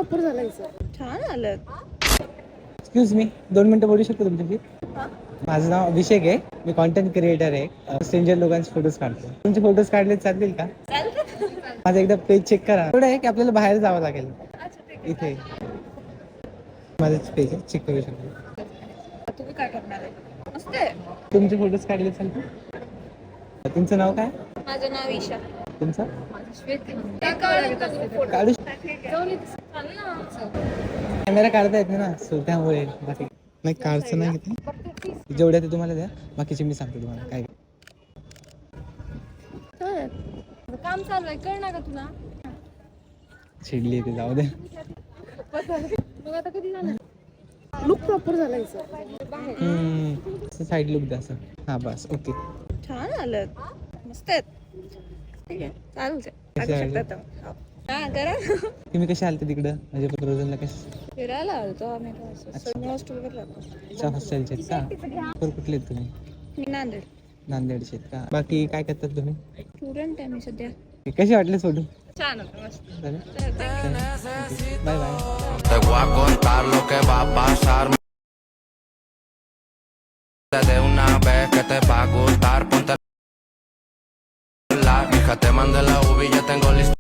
Proper झालाय sir. छान आलं. एक्सक्यूज मी 2 मिनिटं बोलू शकतो तुमच्याशी? माझं नाव अभिषेक आहे. मी कॉन्टेंट क्रिएटर आहे. स्ट्रेंजर लोकांचे फोटोज काढतो. तुमचे फोटोज काढले चालतील का? माझं एकदा पेज चेक करा. थोडं आहे की आपल्याला बाहेर जावं लागेल. इथे माझं पेज चेक करू शकतो. तुम्ही काय करणार आहे? मस्त आहे. तुमचे फोटोज काढले चालतील? तुमचं नाव काय? माझं नाव ईशा. तुमचं? काढू. कॅमेरा काढता येत नाही ना, सो त्यामुळे बाकी नाही. कारचं नाही घेते, जेवढ्या ते तुम्हाला द्या, बाकीचे मी सांगतो तुम्हाला काय. काम चालू आहे, कळणार का तुला? चिडली ते जाऊ द्या. मग आता कधी जाणार? लुक प्रॉपर झालाय सर. साईड लुक द्या असं. हा बस ओके. छान आलं. मस्त आहेत. ठीक आहे, चालू हा करा. तुम्ही कसे आलते तिकडं म्हणजे प्रोजनला कसे? फिरायला आलतो आम्ही. हॉस्टेलवर राहतो. अच्छा, हॉस्टेलचे आहेत का? तर कुठले आहेत तुम्ही? मी नांदेड. नांदेडचे आहेत का? बाकी काय करतात तुम्ही? स्टुडंट आहे मी सध्या. कसे वाटले सोडून? छान होतं, मस्त. Bye bye. Te voy a contar lo que va a pasar. De una vez que te va a gustar, ponte la. Hija, te mandé la uvi, ya tengo listo.